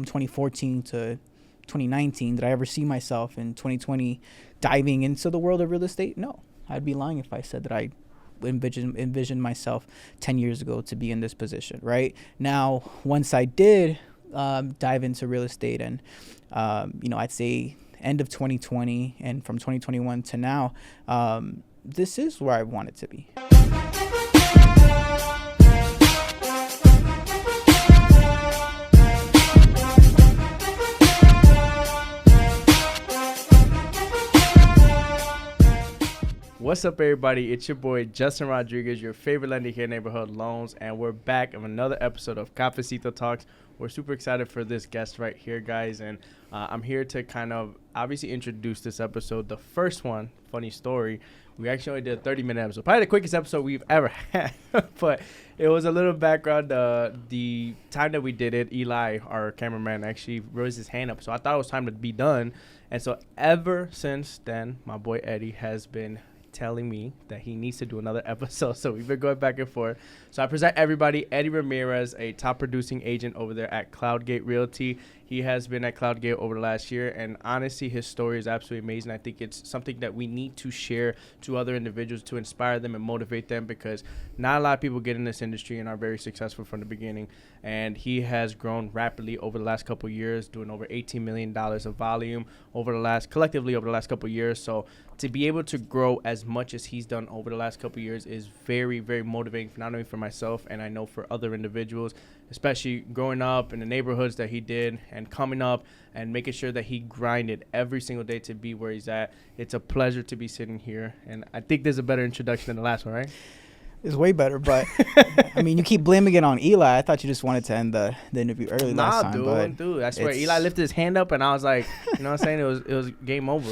from 2014 to 2019, did I ever see myself in 2020 diving into the world of real estate? No, I'd be lying if I said that I envisioned myself 10 years ago to be in this position. Right now, once I did dive into real estate, and I'd say end of 2020 and from 2021 to now, this is where I want it to be. What's up, everybody? It's your boy Justin Rodriguez, your favorite lender here at Neighborhood Loans, and we're back of another episode of Cafecito Talks. We're super excited for this guest right here, guys, and I'm here to kind of obviously introduce this episode. The first one, funny story, we actually only did a 30-minute episode, probably the quickest episode we've ever had, but it was a little background. The time that we did it, Eli, our cameraman, actually raised his hand up, so I thought it was time to be done, and so ever since then, my boy Eddie has been telling me that he needs to do another episode, so we've been going back and forth. So I present everybody Edy Ramirez, a top producing agent over there at Cloudgate Realty. He has been at Cloudgate over the last year, and honestly, his story is absolutely amazing. I think it's something that we need to share to other individuals to inspire them and motivate them, because not a lot of people get in this industry and are very successful from the beginning. And he has grown rapidly over the last couple of years, doing over $18 million of volume collectively over the last couple of years. So to be able to grow as much as he's done over the last couple of years is very, very motivating, not only for myself, and I know for other individuals, especially growing up in the neighborhoods that he did and coming up and making sure that he grinded every single day to be where he's at. It's a pleasure to be sitting here, and I think there's a better introduction than the last one, right? It's way better, but I mean, you keep blaming it on Eli. I thought you just wanted to end the interview early last time. Dude, I swear, Eli lifted his hand up, and I was like, you know what I'm saying? It was game over.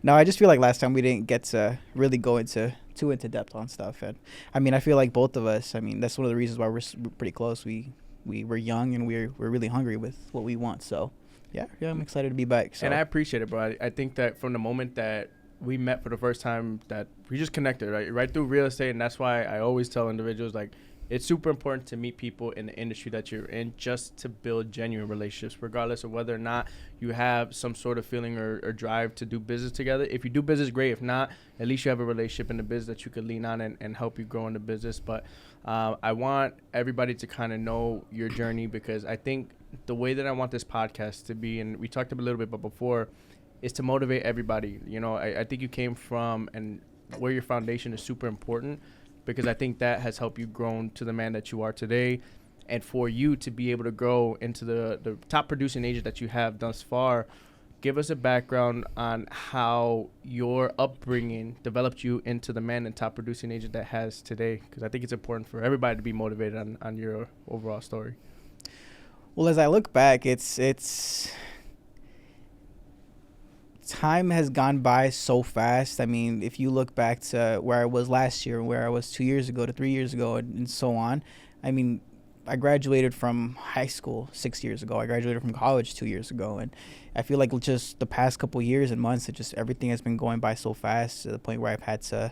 No, I just feel like last time we didn't get to really go too into depth on stuff. And I mean, I feel like both of us, I mean, that's one of the reasons why we're pretty close. We were young, and we're really hungry with what we want. So yeah, I'm excited to be back. So. And I appreciate it, bro. I think that from the moment that we met for the first time, that we just connected right through real estate. And that's why I always tell individuals, like, it's super important to meet people in the industry that you're in, just to build genuine relationships, regardless of whether or not you have some sort of feeling or drive to do business together. If you do business, great. If not, at least you have a relationship in the business that you could lean on and help you grow in the business. But I want everybody to kind of know your journey, because I think the way that I want this podcast to be, and we talked a little bit about before, is to motivate everybody. You know, I think you came from, and where your foundation is super important, because I think that has helped you grow to the man that you are today. And for you to be able to grow into the top producing agent that you have thus far, give us a background on how your upbringing developed you into the man and top producing agent that has today, because I think it's important for everybody to be motivated on your overall story. Well, as I look back, it's time has gone by so fast. I mean, if you look back to where I was last year, where I was 2 years ago to 3 years ago, and so on, I mean, I graduated from high school 6 years ago. I graduated from college 2 years ago. And I feel like just the past couple of years and months, everything has been going by so fast, to the point where I've had to,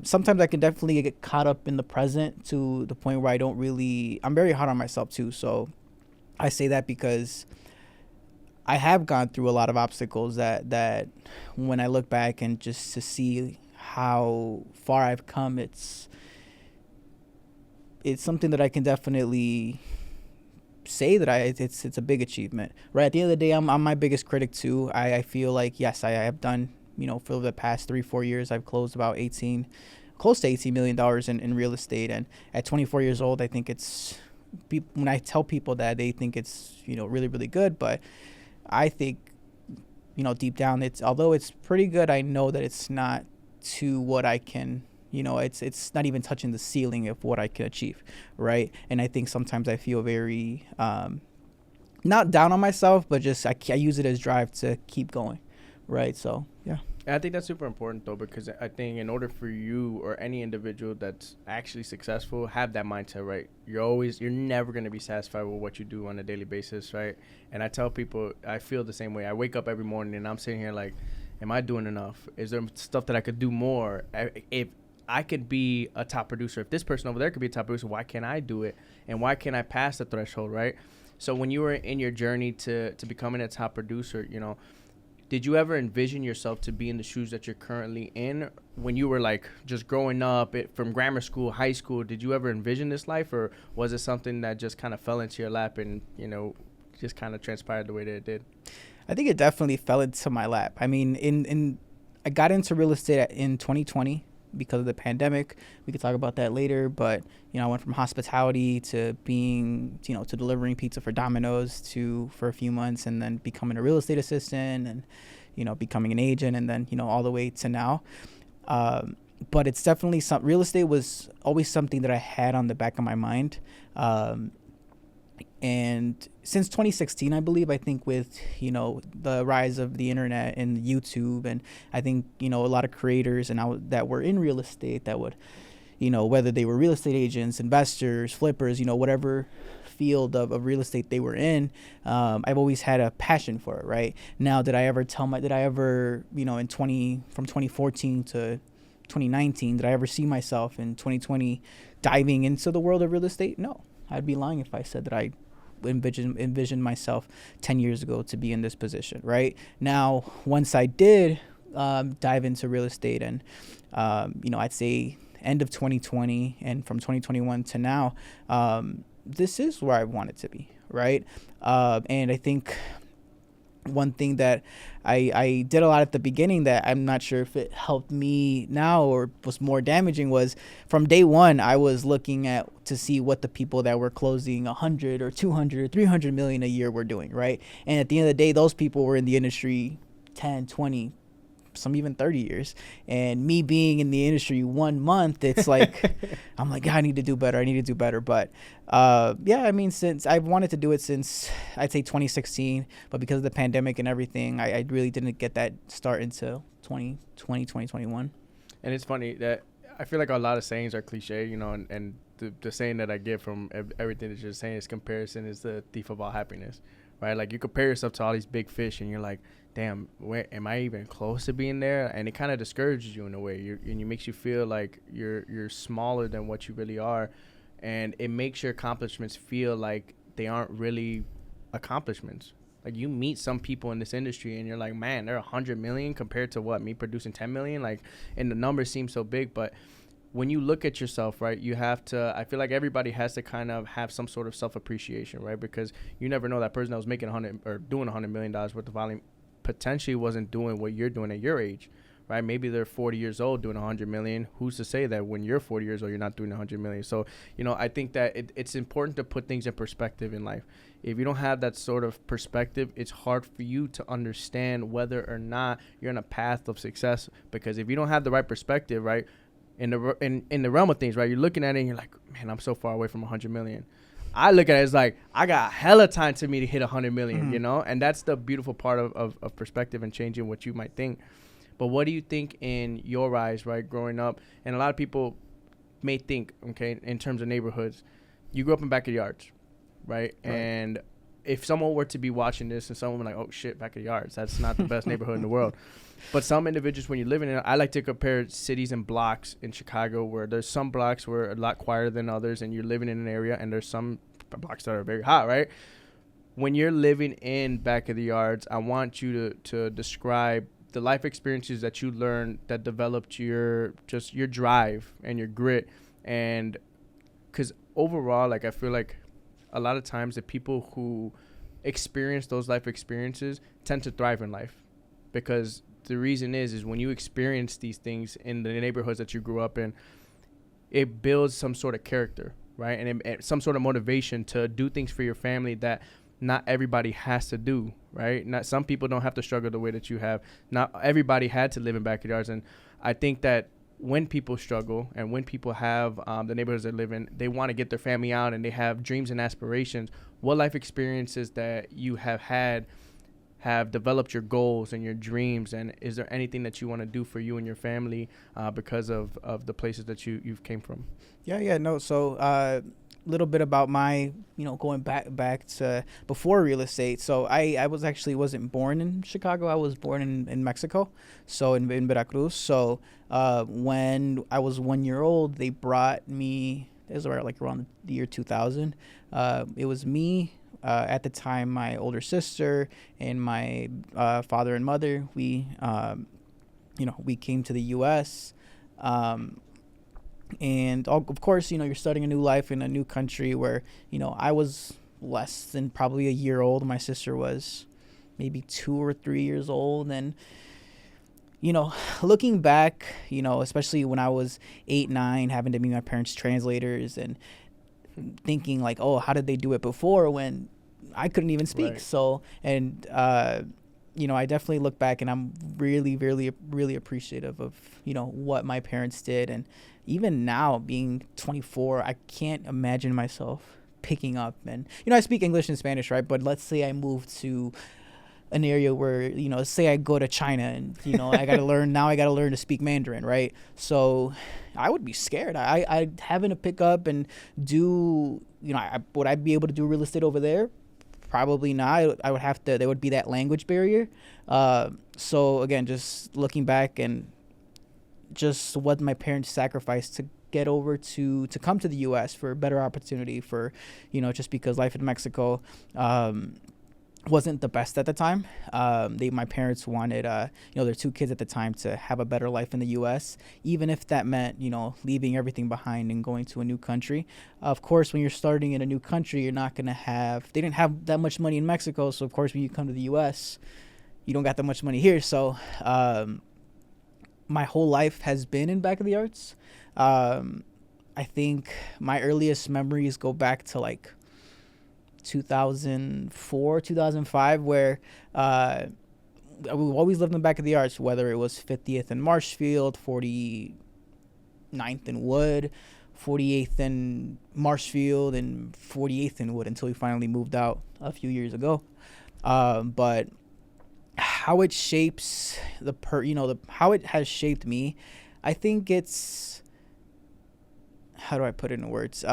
sometimes I can definitely get caught up in the present, to the point where I'm very hard on myself too. So I say that because I have gone through a lot of obstacles that when I look back and just to see how far I've come, it's something that I can definitely say that it's a big achievement. Right, at the end of the day, I'm my biggest critic too. I feel like, yes, I have done, for the past 3-4 years, I've closed about close to $18 million in real estate. And at 24 years old, I think when I tell people that, they think it's, really, really good. But I think, deep down, although it's pretty good, I know that it's not to what I can, it's not even touching the ceiling of what I can achieve, right? And I think sometimes I feel very, not down on myself, but just I use it as drive to keep going, right? So, yeah. And I think that's super important, though, because I think in order for you or any individual that's actually successful, have that mindset, right? You're never going to be satisfied with what you do on a daily basis, right? And I tell people, I feel the same way. I wake up every morning and I'm sitting here like, am I doing enough? Is there stuff that I could do more? If I could be a top producer, if this person over there could be a top producer, why can't I do it? And why can't I pass the threshold, right? So when you were in your journey to becoming a top producer, did you ever envision yourself to be in the shoes that you're currently in when you were like just growing up from grammar school, high school? Did you ever envision this life, or was it something that just kind of fell into your lap and, just kind of transpired the way that it did? I think it definitely fell into my lap. I mean, I got into real estate in 2020 because of the pandemic. We could talk about that later, but I went from hospitality to being, to delivering pizza for Domino's for a few months, and then becoming a real estate assistant, and becoming an agent, and then all the way to now. But it's definitely real estate was always something that I had on the back of my mind. And since 2016, I think with, the rise of the internet and YouTube, and I think, a lot of creators that were in real estate that would, whether they were real estate agents, investors, flippers, whatever field of real estate they were in, I've always had a passion for it. Right now, did I ever, in from 2014 to 2019, did I ever see myself in 2020 diving into the world of real estate? No, I'd be lying if I said that I envisioned myself 10 years ago to be in this position. Right now, once I did dive into real estate, and I'd say end of 2020, and from 2021 to now, this is where I want it to be. Right. And I think one thing that I did a lot at the beginning that I'm not sure if it helped me now or was more damaging was, from day one, I was looking to see what the people that were closing 100 or 200 or 300 million a year were doing. Right. And at the end of the day, those people were in the industry 10, 20, some even 30 years. And me being in the industry 1 month, it's like, I'm like, I need to do better. But since I've wanted to do it since, I'd say 2016, but because of the pandemic and everything, I really didn't get that start until 2020, 2021. And it's funny that I feel like a lot of sayings are cliche, and the saying that I get from everything that you're saying is comparison is the thief of all happiness, right? Like, you compare yourself to all these big fish and you're like, damn, where am I even close to being there? And it kind of discourages you in a way. And it makes you feel like you're smaller than what you really are. And it makes your accomplishments feel like they aren't really accomplishments. Like, you meet some people in this industry and you're like, man, they're 100 million compared to what, me producing 10 million? Like, and the numbers seem so big. But when you look at yourself, right, you have to, I feel like everybody has to kind of have some sort of self-appreciation, right? Because you never know, that person that was making 100 or doing $100 million worth of volume potentially wasn't doing what you're doing at your age, right? Maybe they're 40 years old doing 100 million. Who's to say that when you're 40 years old, you're not doing 100 million? So, I think that it's important to put things in perspective in life. If you don't have that sort of perspective, it's hard for you to understand whether or not you're on a path of success. Because if you don't have the right perspective, right, in the realm of things, right, you're looking at it and you're like, man, I'm so far away from 100 million. I look at it as like, I got hella time to me to hit 100 million, and that's the beautiful part of perspective and changing what you might think. But what do you think in your eyes, right, growing up? And a lot of people may think, okay, in terms of neighborhoods, you grew up in backyards, right? And if someone were to be watching this and someone like, oh shit, backyards, that's not the best neighborhood in the world. But some individuals, when you're living in it, I like to compare cities and blocks in Chicago, where there's some blocks where a lot quieter than others, and you're living in an area, and there's some blocks that are very hot, right? When you're living in back of the yards, I want you to describe the life experiences that you learned that developed your drive and your grit. And because overall, like, I feel like a lot of times the people who experience those life experiences tend to thrive in life, because the reason is when you experience these things in the neighborhoods that you grew up in, it builds some sort of character, right? And some sort of motivation to do things for your family that not everybody has to do, right? Not some people don't have to struggle the way that you have. Not everybody had to live in backyards. And I think that when people struggle and when people have the neighborhoods they live in, they want to get their family out and they have dreams and aspirations. What life experiences that you have had have developed your goals and your dreams, and is there anything that you want to do for you and your family because of the places that you've came from? So a little bit about my, going back to before real estate. So I wasn't born in Chicago. I was born in Mexico, so in Veracruz. So when I was 1 year old, they brought me, it was around the year 2000. It was me, at the time, my older sister and my father and mother, we came to the U.S. And of course, you're starting a new life in a new country where, I was less than probably a year old. My sister was maybe 2 or 3 years old. And, looking back, especially when I was 8, 9, having to be my parents' translators and thinking like, oh, how did they do it before when I couldn't even speak? Right. So, and, I definitely look back and I'm really, really, really appreciative of, what my parents did. And even now being 24, I can't imagine myself picking up and, I speak English and Spanish, right? But let's say I move to an area where, say I go to China and, I got to learn to speak Mandarin, right? So I would be scared. I having to pick up and do, would I be able to do real estate over there? Probably not. I would have to, there would be that language barrier. So again, just looking back and just what my parents sacrificed to get over to come to the U.S. for a better opportunity for, just because life in Mexico, wasn't the best at the time. My parents wanted, their 2 kids at the time to have a better life in the U.S., even if that meant, leaving everything behind and going to a new country. Of course, when you're starting in a new country, you're not going to they didn't have that much money in Mexico. So, of course, when you come to the U.S., you don't got that much money here. So, my whole life has been in back of the arts. I think my earliest memories go back to like 2004, 2005, where we always lived in the back of the arts, whether it was 50th and Marshfield, 49th and Wood, 48th and Marshfield, and 48th and Wood, until we finally moved out a few years ago. But how it shapes how it has shaped me, I think it's, how do I put it in words?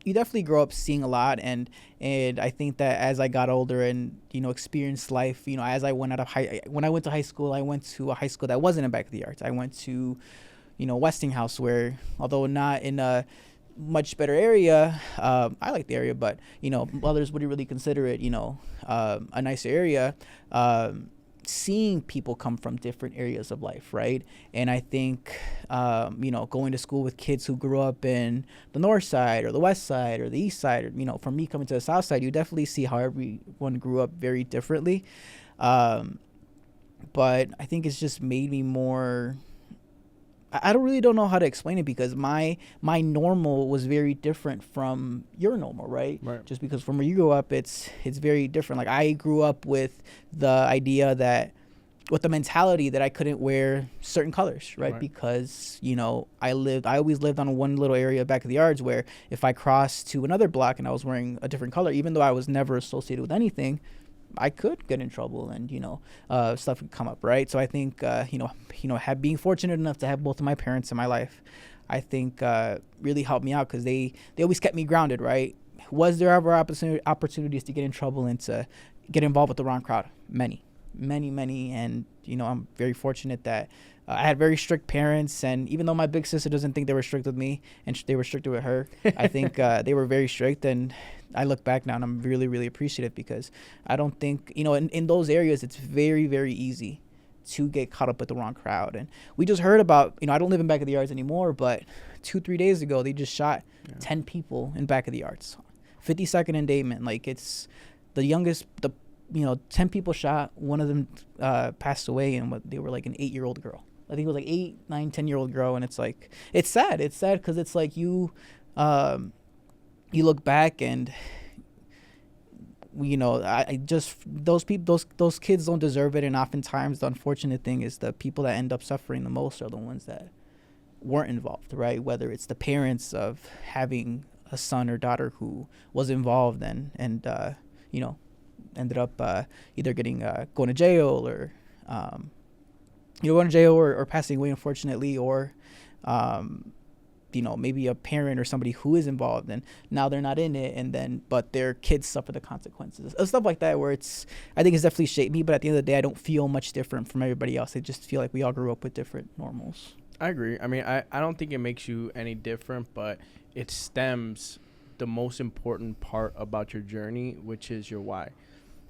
You definitely grow up seeing a lot, and I think that as I got older and experienced life, as I went when I went to high school, I went to a high school that wasn't in back of the arts. I went to Westinghouse, where although not in a much better area, I like the area, but others wouldn't really consider it a nicer area. Seeing people come from different areas of life, right? And I think, going to school with kids who grew up in the north side or the west side or the east side, or, from me coming to the south side, you definitely see how everyone grew up very differently. But I think it's just made me more, I don't know how to explain it, because my normal was very different from your normal, right? Just because from where you grew up, it's very different. Like, I grew up with the idea that, with the mentality that I couldn't wear certain colors, right? Because, I always lived on one little area back of the yards where if I crossed to another block and I was wearing a different color, even though I was never associated with anything, I could get in trouble and, stuff would come up, right? So I think, being fortunate enough to have both of my parents in my life, I think really helped me out, because they always kept me grounded, right? Was there ever opportunities to get in trouble and to get involved with the wrong crowd? Many. And, I'm very fortunate that I had very strict parents, and even though my big sister doesn't think they were strict with me and they were strict with her, I think they were very strict. And I look back now and I'm really, really appreciative, because I don't think, in those areas, it's very, very easy to get caught up with the wrong crowd. And we just heard about, I don't live in back of the yards anymore, but 2-3 days ago, they just shot 10 people in back of the yards, 52nd and Damon. Like, it's the youngest, 10 people shot. One of them passed away, and they were like an 8-year-old girl. I think it was like 8, 9, 10-year-old girl. And it's like, it's sad. It's sad, because it's like you look back and, I just, those people, those kids don't deserve it. And oftentimes the unfortunate thing is the people that end up suffering the most are the ones that weren't involved, right? Whether it's the parents of having a son or daughter who was involved and ended up either getting going to jail or going to jail or passing away, unfortunately, or maybe a parent or somebody who is involved and now they're not in it, but their kids suffer the consequences, stuff like that, where I think it's definitely shaped me. But at the end of the day, I don't feel much different from everybody else. I just feel like we all grew up with different normals. I agree. I mean, I don't think it makes you any different, but it stems the most important part about your journey, which is your why.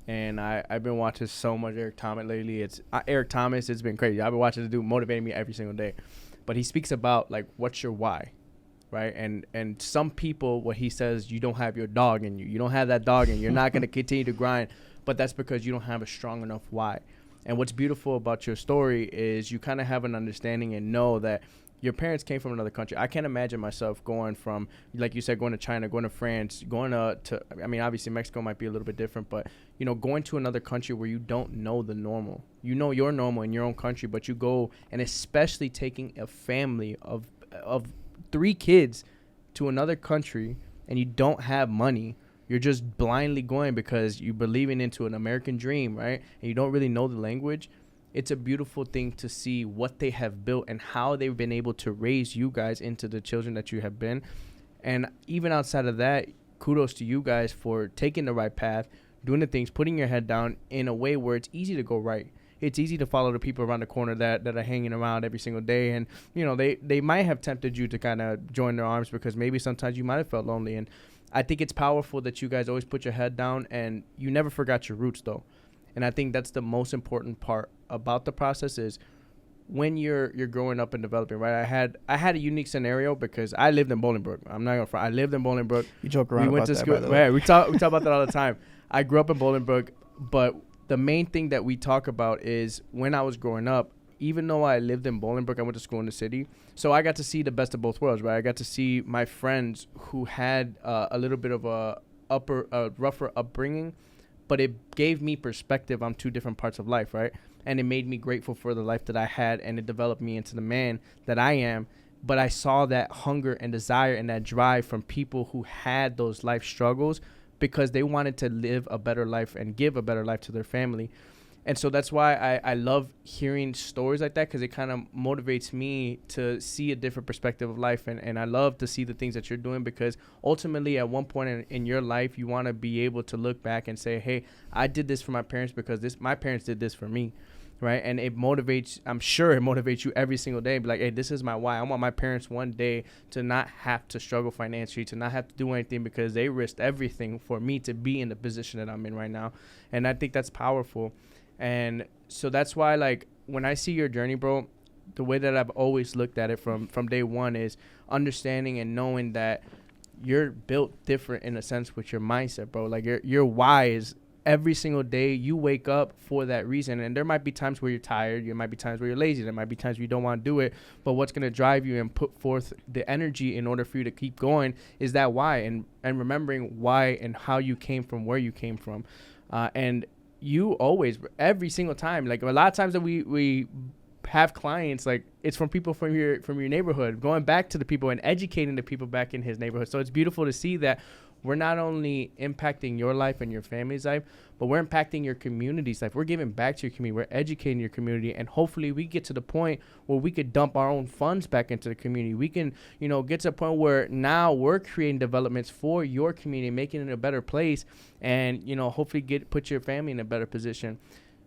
And I've been watching so much Eric Thomas lately. It's Eric Thomas. It's been crazy. I've been watching the dude motivating me every single day. But he speaks about, like, what's your why, right? And some people, what he says, you don't have your dog in you. You don't have that dog in you. You're not going to continue to grind. But that's because you don't have a strong enough why. And what's beautiful about your story is you kind of have an understanding and know that your parents came from another country. I can't imagine myself going from, like you said, going to China, going to France, going to I mean, obviously Mexico might be a little bit different, but, you know, going to another country where you don't know the normal. You know your normal in your own country, but you go, and especially taking a family of 3 kids to another country and you don't have money. You're just blindly going because you're believing into an American dream, right? And you don't really know the language. It's a beautiful thing to see what they have built and how they've been able to raise you guys into the children that you have been. And even outside of that, kudos to you guys for taking the right path, doing the things, putting your head down in a way where it's easy to go right. It's easy to follow the people around the corner that are hanging around every single day. And, you know, they might have tempted you to kind of join their arms because maybe sometimes you might have felt lonely. And I think it's powerful that you guys always put your head down and you never forgot your roots, though. And I think that's the most important part about the process is when you're growing up and developing, right? I had a unique scenario because I lived in Bolingbrook. I'm not gonna front. I lived in Bolingbrook. You joke around about that, by the way. Yeah, we talk about that all the time. I grew up in Bolingbrook, but the main thing that we talk about is when I was growing up, even though I lived in Bolingbrook, I went to school in the city. So I got to see the best of both worlds, right? I got to see my friends who had a little bit of a rougher upbringing, but it gave me perspective on 2 different parts of life, right? And it made me grateful for the life that I had, and it developed me into the man that I am. But I saw that hunger and desire and that drive from people who had those life struggles because they wanted to live a better life and give a better life to their family. And so that's why I love hearing stories like that because it kind of motivates me to see a different perspective of life. And I love to see the things that you're doing because ultimately at one point in your life, you want to be able to look back and say, hey, I did this for my parents because my parents did this for me, right? And it motivates, I'm sure it motivates you every single day. Be like, hey, this is my why. I want my parents one day to not have to struggle financially, to not have to do anything because they risked everything for me to be in the position that I'm in right now. And I think that's powerful. And so that's why, like, when I see your journey, bro, the way that I've always looked at it from day one is understanding and knowing that you're built different in a sense with your mindset, bro. Like, your why is every single day you wake up for that reason. And there might be times where you're tired. There might be times where you're lazy. There might be times where you don't want to do it. But what's going to drive you and put forth the energy in order for you to keep going is that why and remembering why and how you came from where you came from. And you always, every single time, like a lot of times that we have clients, like it's from people from your neighborhood, going back to the people and educating the people back in his neighborhood. So it's beautiful to see that we're not only impacting your life and your family's life, but we're impacting your community's life. We're giving back to your community. We're educating your community. And hopefully we get to the point where we could dump our own funds back into the community. We can, you know, get to a point where now we're creating developments for your community, making it a better place, and, you know, hopefully put your family in a better position.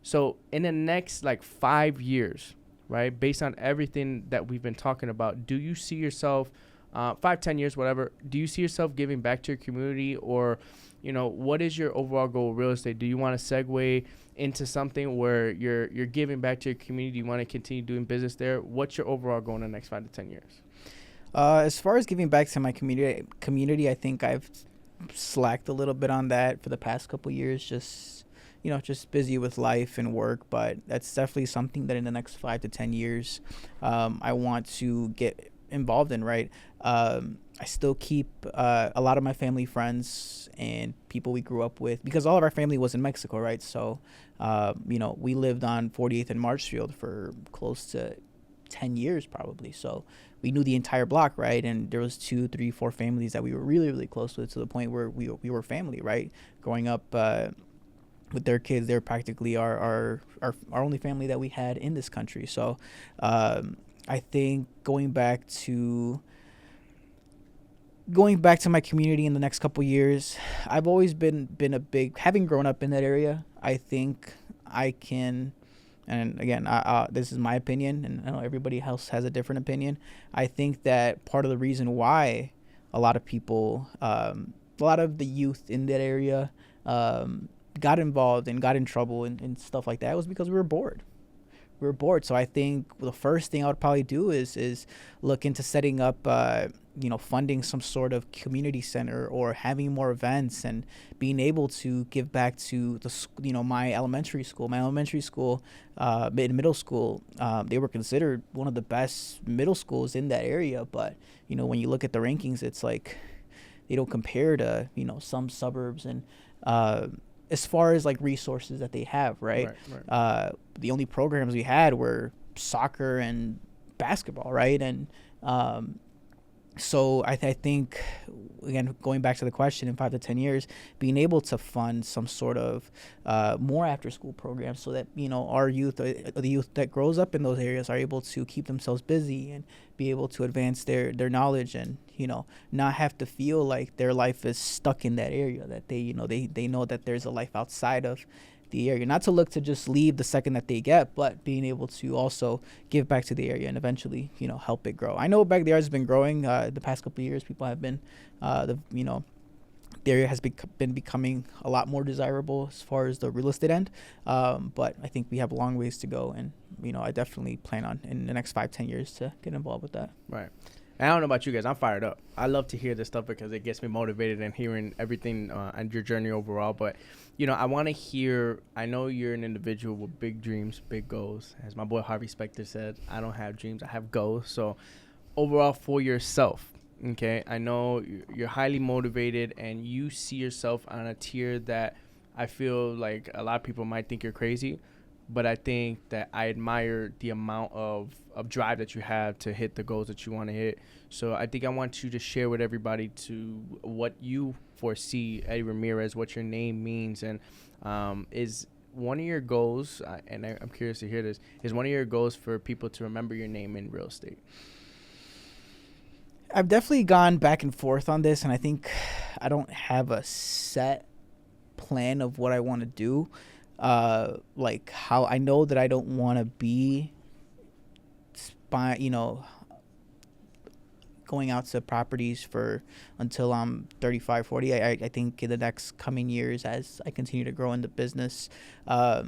So in the next like 5 years, right, based on everything that we've been talking about, do you see yourself 5-10 years, whatever, do you see yourself giving back to your community? Or, you know, what is your overall goal with real estate? Do you want to segue into something where you're giving back to your community? Do you want to continue doing business there? What's your overall goal in the next 5 to 10 years? As far as giving back to my community, I think I've slacked a little bit on that for the past couple years, just busy with life and work. But that's definitely something that in the next 5 to 10 years, I want to get involved in, right? I still keep a lot of my family friends and people we grew up with, because all of our family was in Mexico, right? So, we lived on 48th and Marshfield for close to 10 years probably. So we knew the entire block, right? And there was 2, 3, 4 families that we were really, really close with, to the point where we were family, right? Growing up with their kids, they're practically our only family that we had in this country. So I think going back to my community in the next couple years, I've always been a big, having grown up in that area, I think I can, and again, this is my opinion, and I know everybody else has a different opinion. I think that part of the reason why a lot of people, a lot of the youth in that area got involved and got in trouble and stuff like that was because we were bored. We were bored. So I think the first thing I would probably do is look into setting up, funding some sort of community center or having more events and being able to give back to my elementary school. My elementary school, middle school, they were considered one of the best middle schools in that area. But, when you look at the rankings, it's like they don't compare to, some suburbs and, as far as like resources that they have, right? The only programs we had were soccer and basketball, right? And so I think, again, going back to the question, in 5 to 10 years, being able to fund some sort of more after school programs so that, our youth, the youth that grows up in those areas are able to keep themselves busy and be able to advance their knowledge and, not have to feel like their life is stuck in that area, that they know that there's a life outside of the area, not to look to just leave the second that they get, but being able to also give back to the area and eventually, help it grow. I know backyard has been growing the past couple of years. People have been, the area has been becoming a lot more desirable as far as the real estate end. But I think we have a long ways to go. And, I definitely plan on in the next 5-10 years to get involved with that. Right. And I don't know about you guys. I'm fired up. I love to hear this stuff because it gets me motivated and hearing everything and your journey overall. But, I want to hear, I know you're an individual with big dreams, big goals. As my boy Harvey Specter said, I don't have dreams, I have goals. So overall for yourself, okay, I know you're highly motivated and you see yourself on a tier that I feel like a lot of people might think you're crazy. But I think that I admire the amount of drive that you have to hit the goals that you want to hit. So I think I want you to share with everybody to what you foresee Edy Ramirez, what your name means, and is one of your goals, and I'm curious to hear this, is one of your goals for people to remember your name in real estate? I've definitely gone back and forth on this, and I think I don't have a set plan of what I want to do. Like how I know that I don't want to be going out to properties for until I'm 35, 40. I think in the next coming years, as I continue to grow in the business, I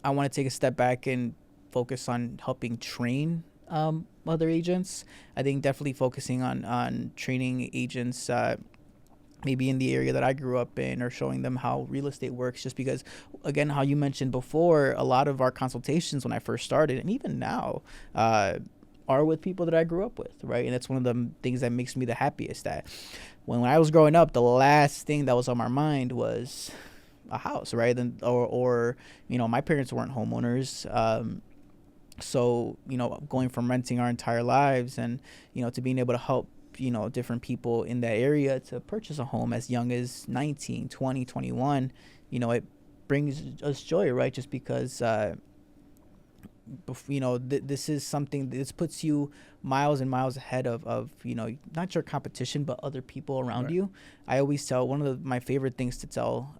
want to take a step back and focus on helping train other agents. I think definitely focusing on training agents maybe in the area that I grew up in, or showing them how real estate works, just because, again, how you mentioned before, a lot of our consultations when I first started, and even now, are with people that I grew up with, right? And it's one of the things that makes me the happiest, that when I was growing up, the last thing that was on my mind was a house, right? And or my parents weren't homeowners. So, going from renting our entire lives and, to being able to help different people in that area to purchase a home as young as 19, 20, 21, it brings us joy, right? Just because, this is something, this puts you miles and miles ahead of not your competition, but other people around Right. you. I always tell, one of my favorite things to tell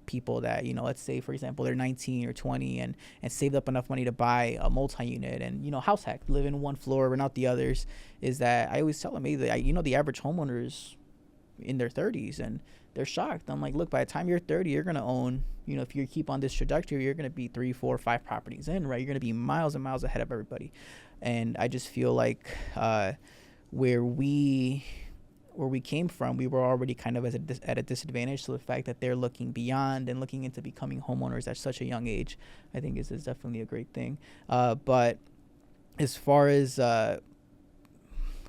people that, let's say, for example, they're 19 or 20 and saved up enough money to buy a multi-unit and, house hack, live in one floor, rent out the others, is that I always tell them, hey, the average homeowner is in their 30s and they're shocked. I'm like, look, by the time you're 30, you're going to own, if you keep on this trajectory, you're going to be 3, 4, 5 properties in, right? You're going to be miles and miles ahead of everybody. And I just feel like where we came from, we were already kind of at a disadvantage. So the fact that they're looking beyond and looking into becoming homeowners at such a young age, I think is definitely a great thing. But as far as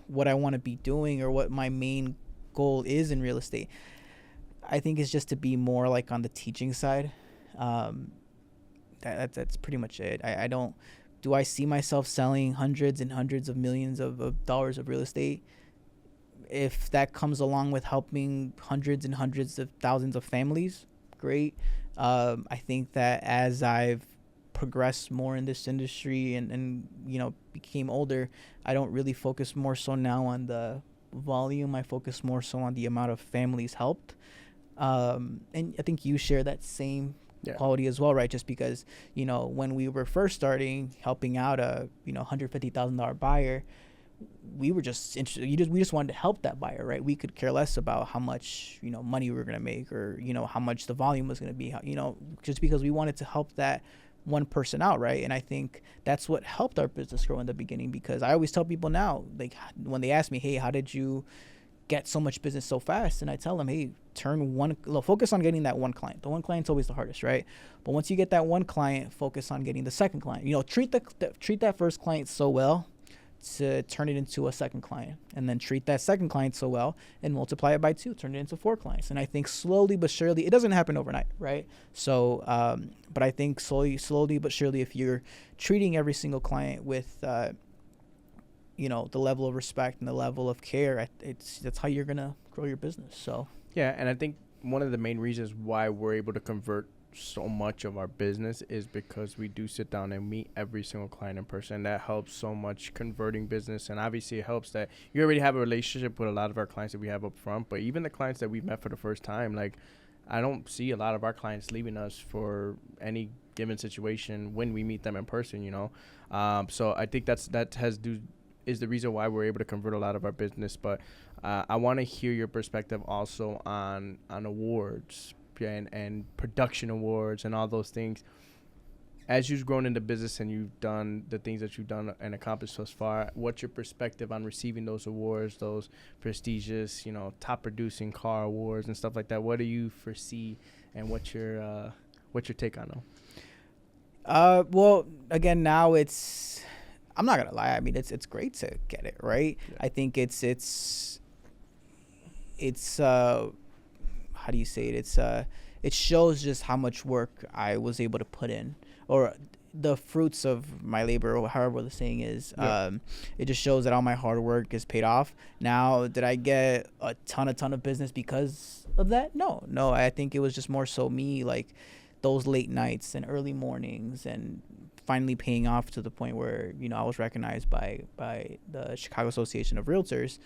what I want to be doing or what my main goal is in real estate, I think it's just to be more like on the teaching side. That's pretty much it. Do I see myself selling hundreds and hundreds of millions of dollars of real estate? If that comes along with helping hundreds and hundreds of thousands of families, great. I think that as I've progressed more in this industry and became older, I don't really focus more so now on the volume. I focus more so on the amount of families helped. And I think you share that same quality as well, right? Just because, when we were first starting, helping out a, $150,000 buyer, we were just interested. We just wanted to help that buyer, right? We could care less about how much, money we were going to make, or, how much the volume was going to be, just because we wanted to help that one person out, right? And I think that's what helped our business grow in the beginning, because I always tell people now, like, when they ask me, hey, how did you get so much business so fast? And I tell them, hey, focus on getting that one client. The one client's always the hardest, right? But once you get that one client, focus on getting the second client. Treat that first client so well to turn it into a second client, and then treat that second client so well and multiply it by 2, turn it into 4 clients. And I think slowly but surely, it doesn't happen overnight, right? So, but I think slowly but surely, if you're treating every single client with, the level of respect and the level of care, that's how you're gonna grow your business. So yeah, and I think one of the main reasons why we're able to convert so much of our business is because we do sit down and meet every single client in person. That helps so much converting business, and obviously it helps that you already have a relationship with a lot of our clients that we have up front. But even the clients that we've met for the first time, like, I don't see a lot of our clients leaving us for any given situation when we meet them in person, so I think is the reason why we're able to convert a lot of our business. But I want to hear your perspective also on awards and production awards and all those things. As you've grown into business and you've done the things that you've done and accomplished thus far, what's your perspective on receiving those awards, those prestigious, top producing car awards and stuff like that? What do you foresee, and what's your take on them? Well, again, now I'm not gonna lie. I mean, it's great to get it, right? Yeah. I think it's how do you say it? It shows just how much work I was able to put in, or the fruits of my labor, or however the saying is. Yeah. It just shows that all my hard work is paid off. Now, did I get a ton of business because of that? No. I think it was just more so me, like, those late nights and early mornings, and finally paying off to the point where, I was recognized by the Chicago Association of Realtors.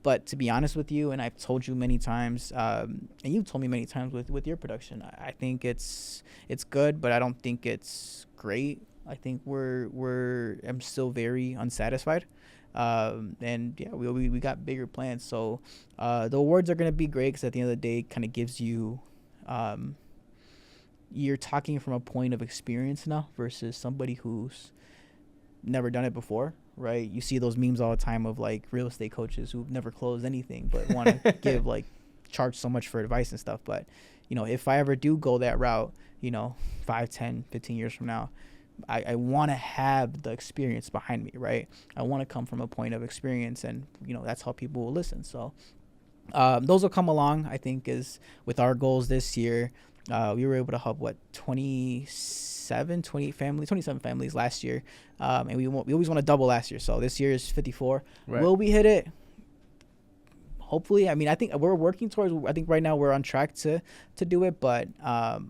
But to be honest with you, and I've told you many times, and you've told me many times with your production, I think it's good, but I don't think it's great. I think I'm still very unsatisfied. And yeah, we got bigger plans. So the awards are going to be great, because at the end of the day, it kind of gives you, you're talking from a point of experience now versus somebody who's never done it before, right? You see those memes all the time of, like, real estate coaches who've never closed anything but want to charge so much for advice and stuff. But, if I ever do go that route, 5, 10, 15 years from now, I want to have the experience behind me, right? I want to come from a point of experience, and, that's how people will listen. So those will come along, I think, is with our goals this year. We were able to help 27 families last year, and we always want to double last year. So this year is 54. Right. Will we hit it? Hopefully. I mean, I think we're working towards. I think right now we're on track to do it. But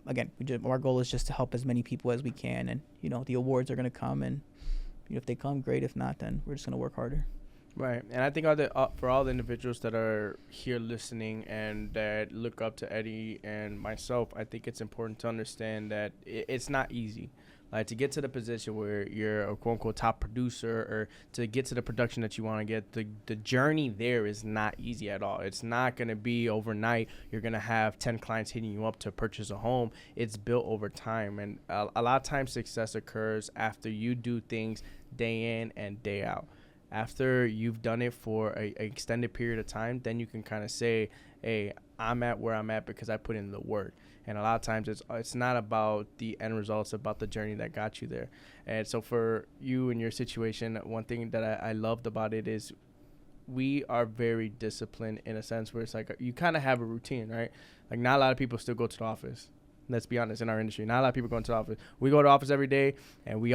again, our goal is just to help as many people as we can, and the awards are gonna come, and if they come, great. If not, then we're just gonna work harder. Right. And I think for all the individuals that are here listening and that look up to Edy and myself, I think it's important to understand that it's not easy. Like, to get to the position where you're a quote-unquote top producer, or to get to the production that you want to get, the journey there is not easy at all. It's not going to be overnight. You're going to have 10 clients hitting you up to purchase a home. It's built over time. And a lot of times success occurs after you do things day in and day out. After you've done it for an extended period of time, then you can kind of say, hey, I'm at where I'm at because I put in the work. And a lot of times it's not about the end result, it's about the journey that got you there. And so for you and your situation, one thing that I loved about it is we are very disciplined in a sense where it's like you kind of have a routine, right? Like, not a lot of people still go to the office. Let's be honest, in our industry, not a lot of people go into the office. We go to the office every day, and we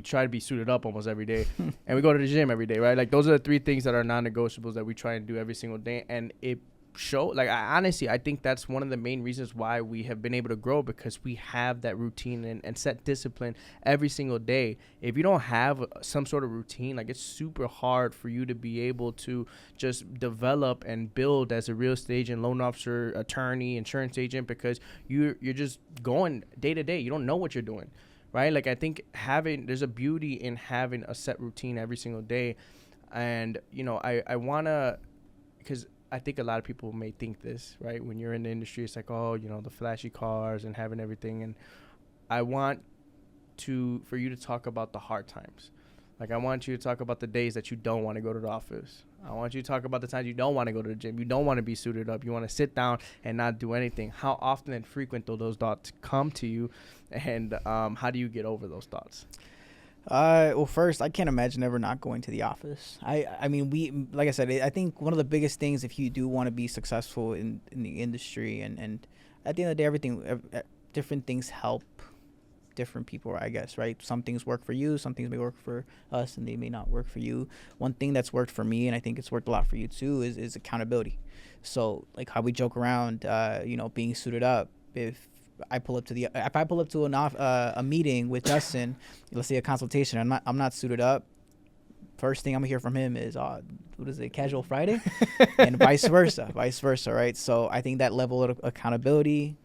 try to be suited up almost every day, and we go to the gym every day, right? Like, those are the 3 things that are non-negotiables that we try and do every single day, and it I think that's one of the main reasons why we have been able to grow, because we have that routine and set discipline every single day. If you don't have some sort of routine, like, it's super hard for you to be able to just develop and build as a real estate agent, loan officer, attorney, insurance agent, because you're just going day to day. You don't know what you're doing, right? Like, I think there's a beauty in having a set routine every single day. And, you know, I want to, because I think a lot of people may think this, right? When you're in the industry, it's like, oh, you know, the flashy cars and having everything. And I want for you to talk about the hard times. Like, I want you to talk about the days that you don't want to go to the office. I want you to talk about the times you don't want to go to the gym. You don't want to be suited up. You want to sit down and not do anything. How often and frequent do those thoughts come to you? And how do you get over those thoughts? Well, first, I can't imagine ever not going to the office. I mean, like I said, I think one of the biggest things, if you do want to be successful in the industry, and at the end of the day, different things help different people, I guess, right? Some things work for you, some things may work for us, and they may not work for you. One thing that's worked for me, and I think it's worked a lot for you too, is accountability. So, like how we joke around, you know, being suited up. If I pull up to a meeting with Justin, let's say a consultation, I'm not suited up. First thing I'm gonna hear from him is, what is it, casual Friday, and vice versa, right? So I think that level of accountability,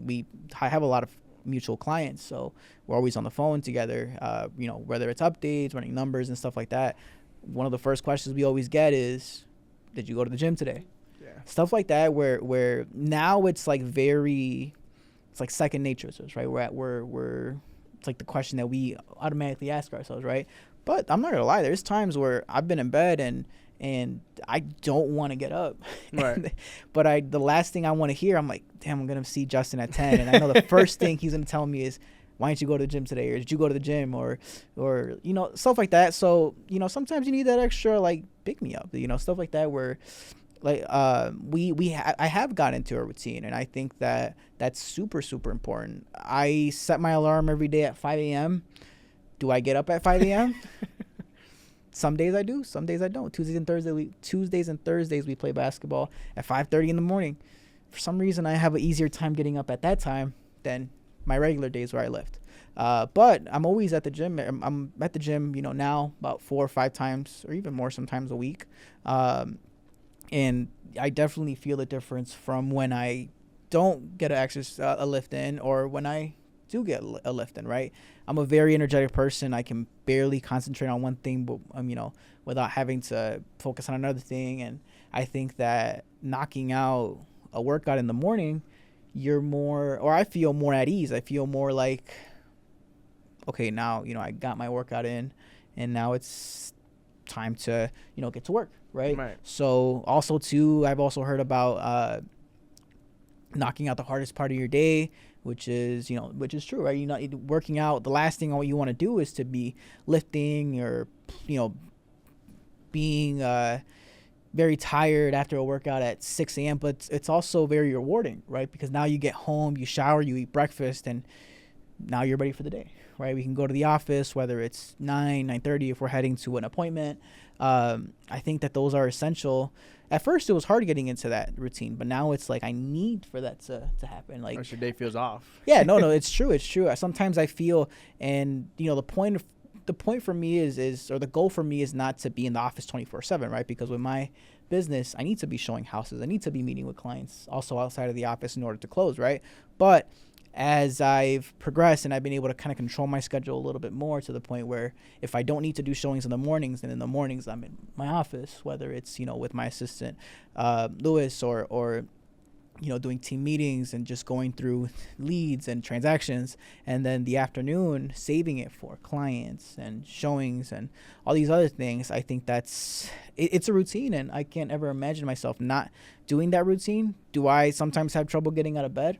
I have a lot of mutual clients, so we're always on the phone together. You know, whether it's updates, running numbers, and stuff like that. One of the first questions we always get is, "Did you go to the gym today?" Yeah. Stuff like that, where now it's like it's like second nature to us, right? We're it's like the question that we automatically ask ourselves, right? But I'm not gonna lie, there's times where I've been in bed and I don't want to get up. Right. But the last thing I want to hear, I'm like, damn, I'm going to see Justin at 10. And I know the first thing he's going to tell me is, why didn't you go to the gym today? Or did you go to the gym? Or, you know, stuff like that. So, you know, sometimes you need that extra, like, pick me up, you know, stuff like that where, like, I have got into a routine. And I think that that's super, super important. I set my alarm every day at 5 a.m. Do I get up at 5 a.m.? Some days I do, some days I don't. Tuesdays and Thursdays we play basketball at 5:30 in the morning. For some reason, I have an easier time getting up at that time than my regular days where I lift. But I'm always at the gym. I'm at the gym, you know, now about 4 or 5 times, or even more sometimes a week. And I definitely feel the difference from when I don't get a lift in, or when I do get a lift in, right? I'm a very energetic person. I can barely concentrate on one thing, but you know, without having to focus on another thing. And I think that knocking out a workout in the morning, I feel more at ease. I feel more like, okay, now, you know, I got my workout in, and now it's time to, you know, get to work, right? So also too, I've also heard about knocking out the hardest part of your day, which is true, right? You're not working out. The last thing you want to do is to be lifting or, you know, being very tired after a workout at 6 a.m. But it's also very rewarding, right? Because now you get home, you shower, you eat breakfast, and now you're ready for the day, right? We can go to the office, whether it's 9:30 if we're heading to an appointment. I think that those are essential. At first, it was hard getting into that routine, but now it's like I need for that to happen. Like, your day feels off. Yeah, no, it's true. It's true. Sometimes I feel, and you know, the point for me is, or the goal for me is not to be in the office 24/7, right? Because with my business, I need to be showing houses. I need to be meeting with clients also outside of the office in order to close, right? But as I've progressed and I've been able to kind of control my schedule a little bit more, to the point where if I don't need to do showings in the mornings, then in the mornings I'm in my office, whether it's, you know, with my assistant, Lewis, or, you know, doing team meetings and just going through leads and transactions, and then the afternoon saving it for clients and showings and all these other things. I think it's a routine, and I can't ever imagine myself not doing that routine. Do I sometimes have trouble getting out of bed?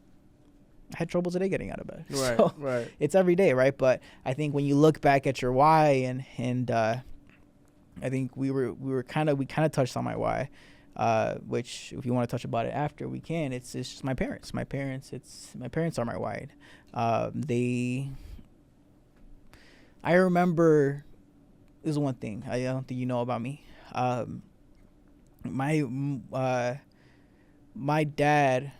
I had trouble today getting out of bed. Right, so right. It's every day, right? But I think when you look back at your why, and I think we kind of touched on my why, which if you want to touch about it after, we can. It's just my parents. My parents are my why. I remember, this is one thing I don't think you know about me. My dad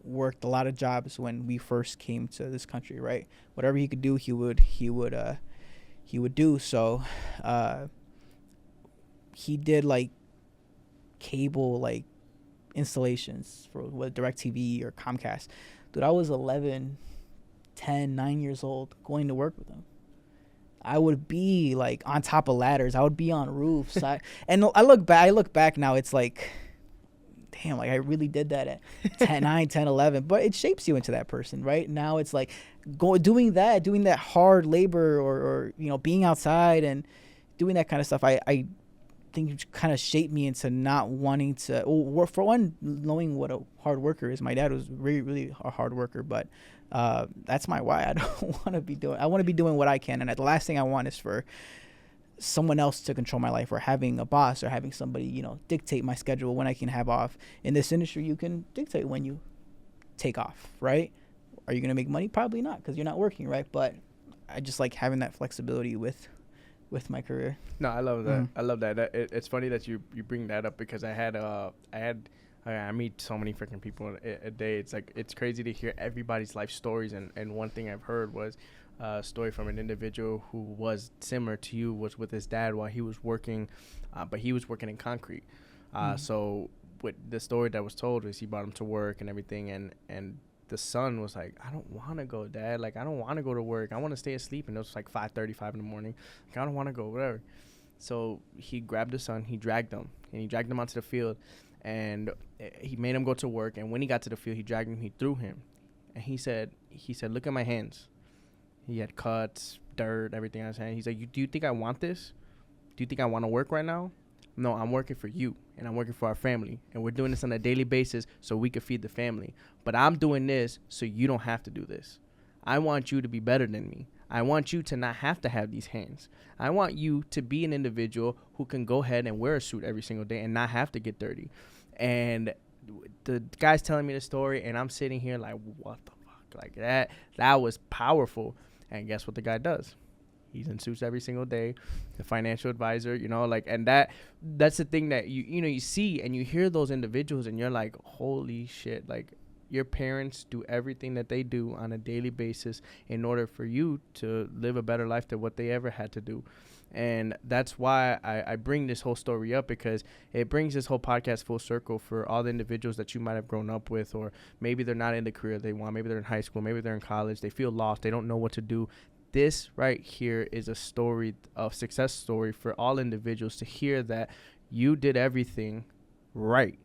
worked a lot of jobs when we first came to this country, right? Whatever he could do, he would do. So he did like cable like installations for DirecTV or Comcast. Dude, I was 11, 10, 9 years old going to work with him. I would be like on top of ladders. I would be on roofs. I look back now. It's like, damn, like I really did that at 10, 9, 10, 11. But it shapes you into that person, right? Now it's like doing that hard labor, or being outside and doing that kind of stuff. I think it kind of shaped me into not wanting to. Well, for one, knowing what a hard worker is. My dad was really, really a hard worker, but that's my why. I don't want to be doing. I want to be doing what I can, and the last thing I want is for someone else to control my life, or having a boss, or having somebody dictate my schedule when I can have off. In this industry, you can dictate when you take off, right? Are you gonna make money? Probably not, because you're not working, right? But I just like having that flexibility with my career. No, I love that. I love that. It's funny that you bring that up, because I meet so many freaking people a day. It's like, it's crazy to hear everybody's life stories. And one thing I've heard was a story from an individual who was similar to you, was with his dad while he was working, but he was working in concrete. So what the story that was told was, he brought him to work and everything, and the son was like, I don't want to go, Dad. Like, I don't want to go to work. I want to stay asleep. And it was like 5:35 in the morning. Like, I don't want to go, whatever. So he grabbed his son, he dragged him onto the field, and he made him go to work. And when he got to the field, he dragged him, he threw him. And he said, look at my hands. He had cuts, dirt, everything on his hand. He's like, do you think I want this? Do you think I want to work right now? No, I'm working for you, and I'm working for our family, and we're doing this on a daily basis so we can feed the family. But I'm doing this so you don't have to do this. I want you to be better than me. I want you to not have to have these hands. I want you to be an individual who can go ahead and wear a suit every single day and not have to get dirty. And the guy's telling me the story, and I'm sitting here like, what the fuck? Like, that was powerful. And guess what the guy does? He's in suits every single day, the financial advisor, and that's the thing that you see and you hear those individuals, and you're like, holy shit, like, your parents do everything that they do on a daily basis in order for you to live a better life than what they ever had to do. And that's why I bring this whole story up, because it brings this whole podcast full circle for all the individuals that you might have grown up with, or maybe they're not in the career they want. Maybe they're in high school. Maybe they're in college. They feel lost. They don't know what to do. This right here is a success story for all individuals to hear that you did everything right,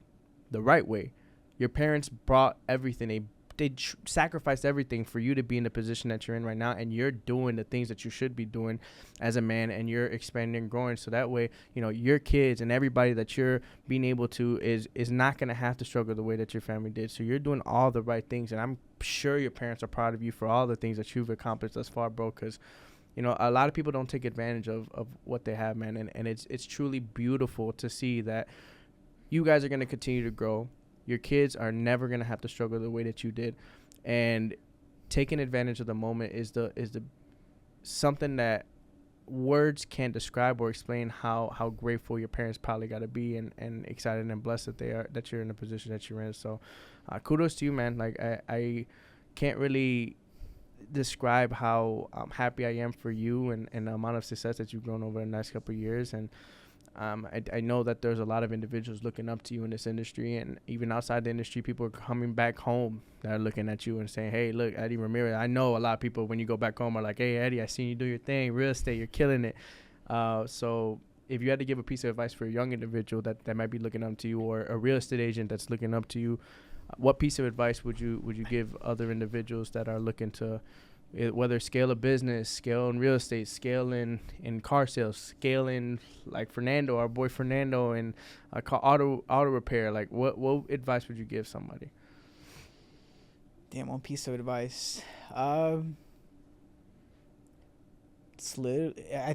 the right way. Your parents brought everything. They sacrificed everything for you to be in the position that you're in right now, and you're doing the things that you should be doing as a man, and you're expanding and growing. So that way, your kids and everybody that you're being able to is not going to have to struggle the way that your family did. So you're doing all the right things, and I'm sure your parents are proud of you for all the things that you've accomplished thus far, bro, because a lot of people don't take advantage of what they have, man, and it's truly beautiful to see that you guys are going to continue to grow. Your kids are never going to have to struggle the way that you did. And taking advantage of the moment is the something that words can't describe or explain how grateful your parents probably got to be, and excited and blessed that you're in the position that you're in. So kudos to you, man. Like, I can't really describe how happy I am for you and the amount of success that you've grown over the next couple of years. And I know that there's a lot of individuals looking up to you in this industry, and even outside the industry, people are coming back home that are looking at you and saying, hey, look, Edy Ramirez. I know a lot of people, when you go back home, are like, hey, Edy, I seen you do your thing, real estate, you're killing it. So if you had to give a piece of advice for a young individual that might be looking up to you, or a real estate agent that's looking up to you, what piece of advice would you give other individuals that are looking to, whether scale a business, scale in real estate, scale in car sales, scale in like Fernando, our boy Fernando, and auto repair? Like, what advice would you give somebody? Damn, one piece of advice. I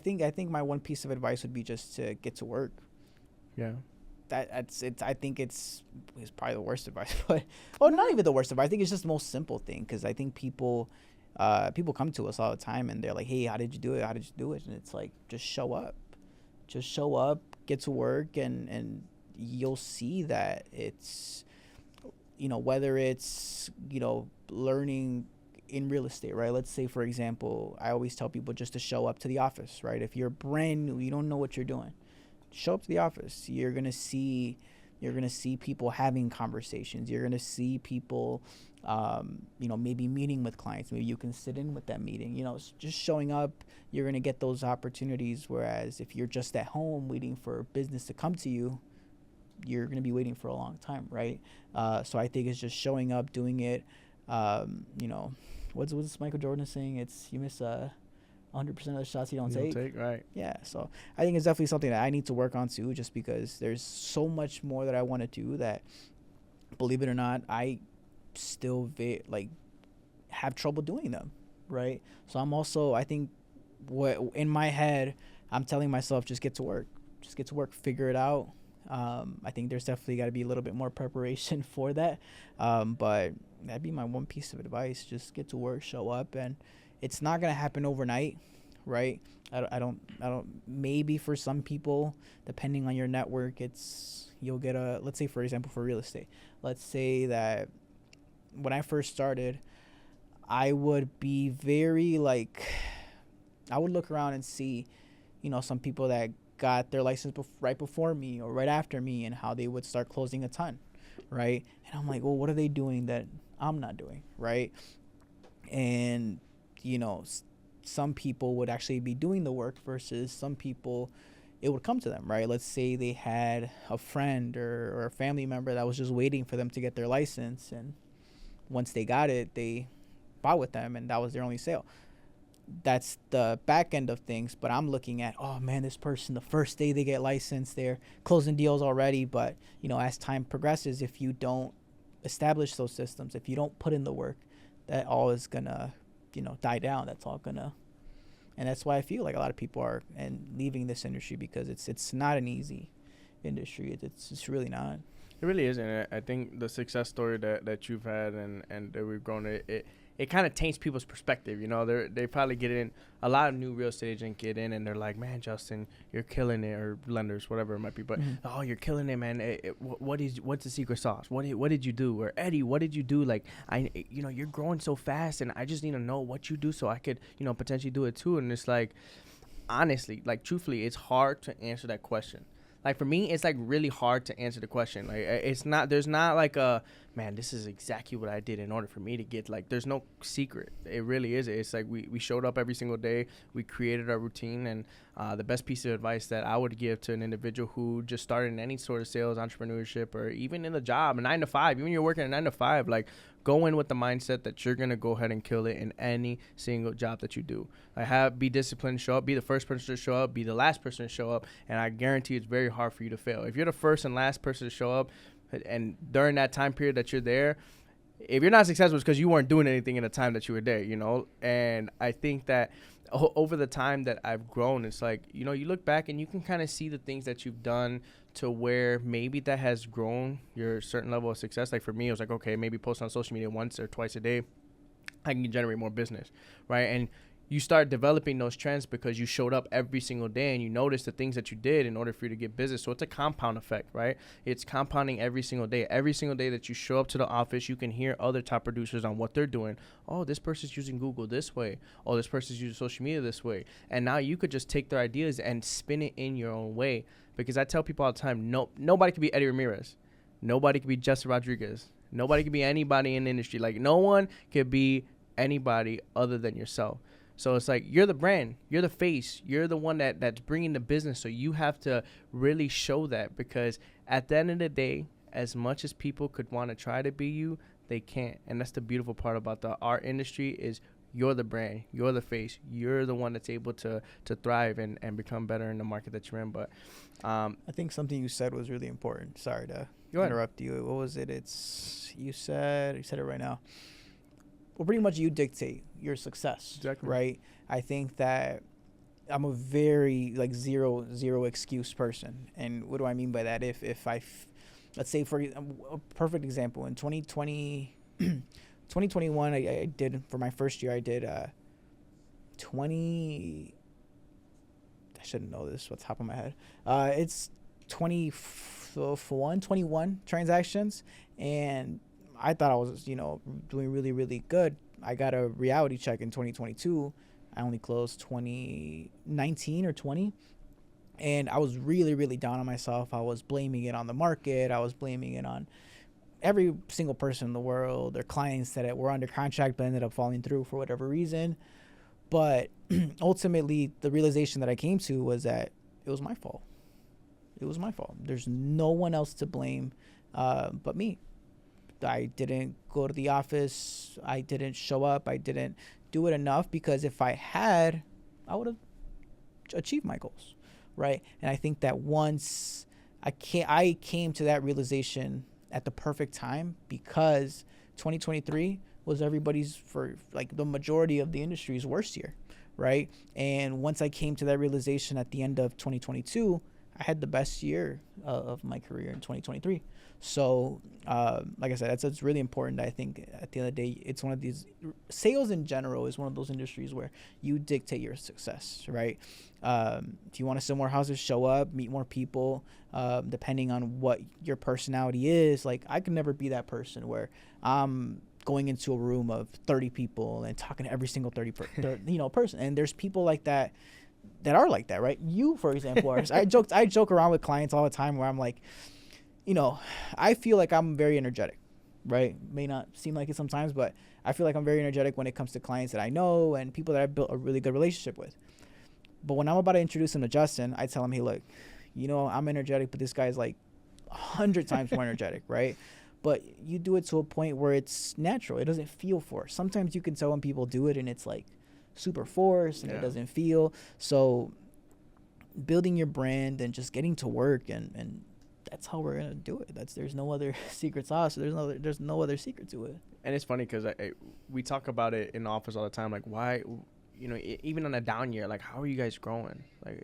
think my one piece of advice would be just to get to work. Yeah. That's it. I think it's probably the worst advice, but not even the worst advice. I think it's just the most simple thing, because I think people come to us all the time and they're like, hey, how did you do it? And it's like, just show up, get to work, and you'll see that it's, whether it's, learning in real estate, right? Let's say, for example, I always tell people just to show up to the office, right? If you're brand new, you don't know what you're doing, show up to the office. You're going to see You're going to see people having conversations. You're going to see people, maybe meeting with clients. Maybe you can sit in with that meeting. Just showing up, you're going to get those opportunities. Whereas if you're just at home waiting for business to come to you, you're going to be waiting for a long time, right? So I think it's just showing up, doing it. What's Michael Jordan saying? It's you miss 100% of the shots you don't take. Right. Yeah, so I think it's definitely something that I need to work on too, just because there's so much more that I want to do that, believe it or not, I still have trouble doing them, right? So I think what in my head, I'm telling myself, just get to work, figure it out. I think there's definitely got to be a little bit more preparation for that, but that'd be my one piece of advice. Just get to work, show up, and it's not gonna happen overnight, right? I don't. Maybe for some people, depending on your network, you'll get let's say, for example, for real estate. Let's say that when I first started, I would be very I would look around and see, some people that got their license right before me or right after me, and how they would start closing a ton, right? And I'm like, well, what are they doing that I'm not doing, right? And some people would actually be doing the work versus some people it would come to them, right? Let's say they had a friend or a family member that was just waiting for them to get their license, and once they got it, they bought with them, and that was their only sale. That's the back end of things, but I'm looking at, oh man, this person, the first day they get licensed, they're closing deals already. But as time progresses, if you don't establish those systems, if you don't put in the work, that all is gonna die down. That's all gonna, and that's why I feel like a lot of people are leaving this industry, because it's not an easy industry. It's really not. It really isn't. I think the success story that you've had and that we've grown, it kind of taints people's perspective. They probably get in, a lot of new real estate agents get in and they're like, man, Justin, you're killing it, or lenders, whatever it might be. But, oh, you're killing it, man. What's the secret sauce? What did you do? Or Eddie, what did you do? Like, you're growing so fast, and I just need to know what you do so I could, potentially do it too. And it's like, honestly, truthfully, it's hard to answer that question. Like, for me, it's really hard to answer the question. There's not man, this is exactly what I did in order for me to get, there's no secret. It really is. It's we showed up every single day. We created our routine. And the best piece of advice that I would give to an individual who just started in any sort of sales, entrepreneurship, or even in the job, a 9 to 5, even you're working a 9 to 5, go in with the mindset that you're going to go ahead and kill it in any single job that you do. Be disciplined, show up, be the first person to show up, be the last person to show up, and I guarantee it's very hard for you to fail. If you're the first and last person to show up, and during that time period that you're there, if you're not successful, it's because you weren't doing anything in the time that you were there, And I think that over the time that I've grown, it's you look back and you can kind of see the things that you've done to where maybe that has grown your certain level of success. For me, it was okay, maybe post on social media once or twice a day, I can generate more business, right? And you start developing those trends because you showed up every single day and you notice the things that you did in order for you to get business. So it's a compound effect, right? It's compounding every single day. Every single day that you show up to the office, you can hear other top producers on what they're doing. Oh, this person's using Google this way. Oh, this person's using social media this way. And now you could just take their ideas and spin it in your own way. Because I tell people all the time, nobody can be Edy Ramirez. Nobody can be Justin Rodriguez. Nobody can be anybody in the industry. No one can be anybody other than yourself. So it's you're the brand, you're the face, you're the one that's bringing the business. So you have to really show that, because at the end of the day, as much as people could want to try to be you, they can't. And that's the beautiful part about the art industry is you're the brand, you're the face, you're the one that's able to thrive and become better in the market that you're in. But I think something you said was really important. Sorry to interrupt you. What was it? You said it right now. Well, pretty much you dictate your success, exactly. Right? I think that I'm a very zero excuse person. And what do I mean by that? If let's say, for a perfect example, in 2021, I did, for my first year, I did 20, I shouldn't know this off the top of my head. It's 21 transactions, and I thought I was, doing really, really good. I got a reality check in 2022. I only closed 2019 or 20. And I was really, really down on myself. I was blaming it on the market. I was blaming it on every single person in the world, their clients that were under contract but ended up falling through for whatever reason. But ultimately, the realization that I came to was that it was my fault. It was my fault. There's no one else to blame but me. I didn't go to the office. I didn't show up. I didn't do it enough, because if I had, I would have achieved my goals, right? And I think that once I came to that realization at the perfect time, because 2023 was everybody's, for like the majority of the industry's, worst year, right? And once I came to that realization at the end of 2022, I had the best year of my career in 2023. So, like I said, it's really important. I think at the end of the day, it's one of these, sales in general is one of those industries where you dictate your success, right? If you want to sell more houses, show up, meet more people, depending on what your personality is. Like, I could never be that person where I'm going into a room of 30 people and talking to every single person. And there's people like that are like that, right? You, for example, I joke around with clients all the time where I'm like, I feel like I'm very energetic, right? May not seem like it sometimes, but I feel like I'm very energetic when it comes to clients that I know and people that I've built a really good relationship with. But when I'm about to introduce him to Justin, I tell him, hey, look, I'm energetic, but this guy's like 100 times more energetic, right? But you do it to a point where it's natural. It doesn't feel forced. Sometimes you can tell when people do it and it's like super forced and it doesn't feel. So building your brand and just getting to work, and that's how we're gonna do it. There's no other secret sauce. There's no other secret to it. And it's funny because we talk about it in the office all the time. Like, why, even on a down year, like, how are you guys growing? Like,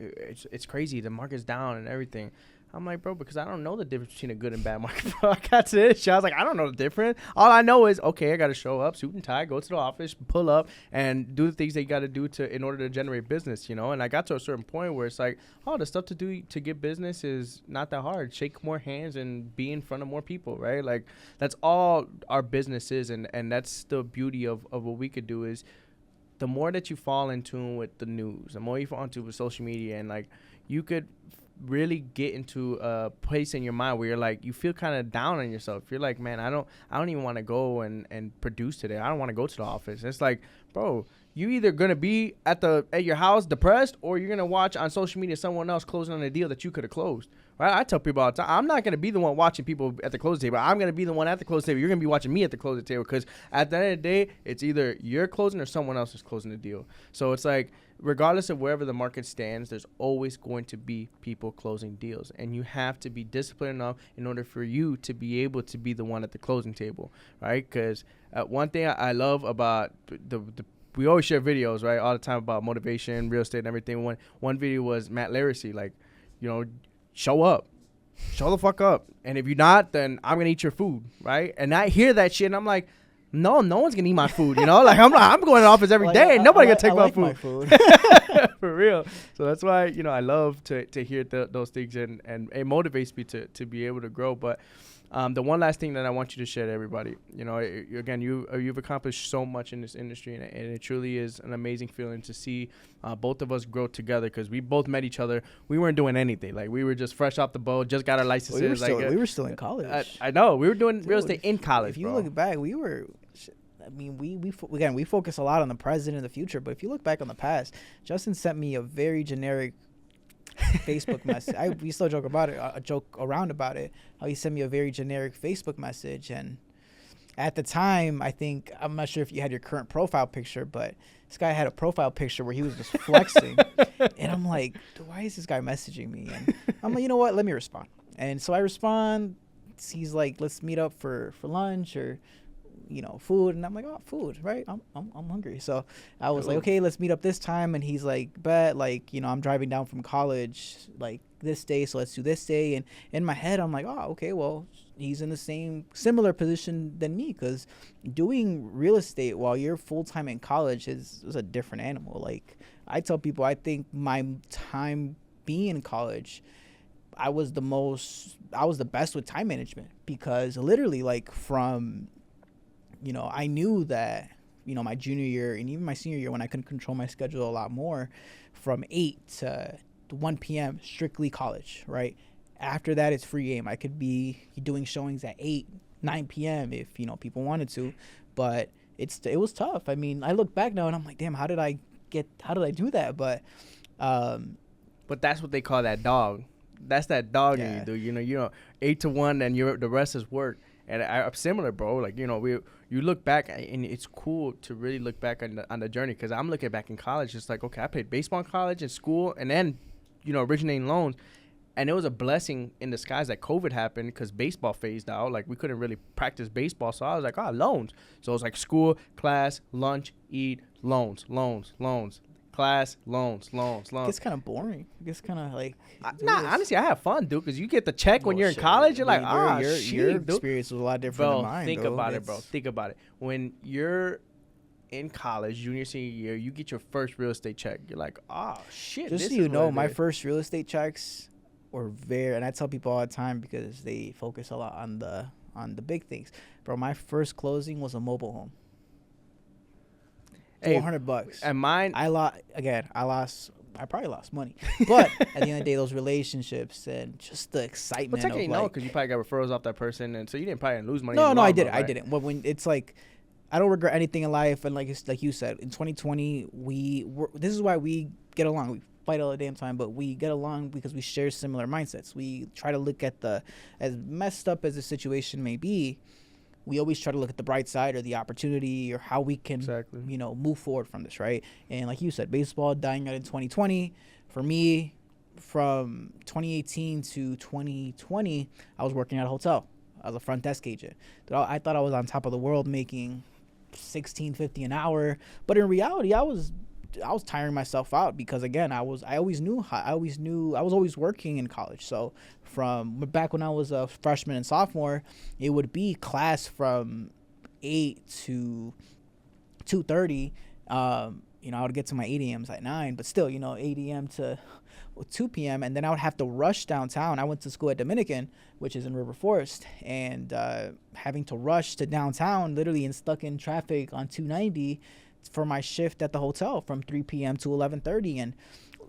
it's crazy. The market's down and everything. I'm like, bro, because I don't know the difference between a good and bad market. Bro, I got to this shit. I was like, I don't know the difference. All I know is, okay, I got to show up, suit and tie, go to the office, pull up, and do the things that you got to do in order to generate business, And I got to a certain point where it's like, oh, the stuff to do to get business is not that hard. Shake more hands and be in front of more people, right? Like, that's all our business is, and that's the beauty of what we could do is the more that you fall in tune with the news, the more you fall in tune with social media, and, like, you could really get into a place in your mind where you're like, you feel kind of down on yourself. You're like, man, I don't even want to go and produce today. I don't want to go to the office. It's like, bro, you either gonna be at your house depressed, or you're gonna watch on social media someone else closing on a deal that you could have closed. Right? I tell people all the time, I'm not gonna be the one watching people at the closing table. I'm gonna be the one at the closing table. You're gonna be watching me at the closing table, because at the end of the day, it's either you're closing or someone else is closing the deal. So it's like, regardless of wherever the market stands, there's always going to be people closing deals, and you have to be disciplined enough in order for you to be able to be the one at the closing table, right? Because one thing I love about we always share videos, right, all the time about motivation, real estate, and everything. One video was Matt Laracy, like, show up. Show the fuck up. And if you're not, then I'm going to eat your food, right? And I hear that shit, and I'm like, no one's going to eat my food, Like, I'm going to the office every day. Nobody going to take my food. For real. So that's why, I love to hear those things, and it motivates me to be able to grow. But the one last thing that I want you to share to everybody, again, you've accomplished so much in this industry, and it truly is an amazing feeling to see both of us grow together, because we both met each other. We weren't doing anything. Like, we were just fresh off the boat, just got our licenses. We were still in college. I know. We were doing real estate in college, if you look back, we were... I mean, we focus a lot on the present and the future, but if you look back on the past, Justin sent me a very generic Facebook message. We still joke around about it. How he sent me a very generic Facebook message, and at the time, I'm not sure if you had your current profile picture, but this guy had a profile picture where he was just flexing, and I'm like, why is this guy messaging me? And I'm like, you know what? Let me respond. And so I respond. He's like, let's meet up for lunch or food. And I'm like, oh, food, right? I'm hungry. So I was like, okay, let's meet up this time. And he's like, bet, like, I'm driving down from college like this day, so let's do this day. And in my head, I'm like, oh, okay, well, he's in the similar position than me, because doing real estate while you're full-time in college is a different animal. Like, I tell people, I think my time being in college, I was the best with time management, because literally, like, from I knew that, my junior year and even my senior year, when I couldn't control my schedule a lot more, from 8 to 1 p.m. strictly college, right? After that, it's free game. I could be doing showings at 8, 9 p.m. if people wanted to, but it was tough. I mean, I look back now and I'm like, damn, how did I do that? But that's what they call that dog. That's that dog Yeah. in you, dude. 8 to 1, and the rest is work. And I'm similar, bro. Like, you look back, and it's cool to really look back on the journey, because I'm looking back in college. It's like, okay, I played baseball in college and school, and then, originating loans. And it was a blessing in disguise that COVID happened, because baseball phased out. Like, we couldn't really practice baseball. So I was like, loans. So it was like school, class, lunch, eat, loans, class, loans. it gets kind of boring. It gets kind of like... honestly, I have fun, dude, because you get the check when you're in college. You're like, your experience was a lot different than mine, Think about it. When you're in college, junior, senior year, you get your first real estate check. You're like, shit. Just so you know, my first real estate checks were and I tell people all the time because they focus a lot on the big things. Bro, my first closing was a mobile home. $400. And mine, I probably lost money, but at the end of the day, those relationships and just the excitement. But technically, no, because you probably got referrals off that person, and so you didn't probably lose money. No, I didn't. But when it's like, I don't regret anything in life, and like you said, in 2020, this is why we get along. We fight all the damn time, but we get along because we share similar mindsets. We try to look at as messed up as the situation may be, we always try to look at the bright side or the opportunity or how we can, move forward from this, right? And like you said, baseball dying out in 2020. For me, from 2018 to 2020, I was working at a hotel. I was a front desk agent. I thought I was on top of the world making $16.50 an hour, but in reality, I was tiring myself out because, again, I was always working in college. So from back when I was a freshman and sophomore, it would be class from 8 to 2:30. I would get to my 8 a.m.s at 9, but still, 8 a.m. to 2 p.m. And then I would have to rush downtown. I went to school at Dominican, which is in River Forest, and having to rush to downtown, literally, and stuck in traffic on 290 for my shift at the hotel from 3 p.m. to 11:30. And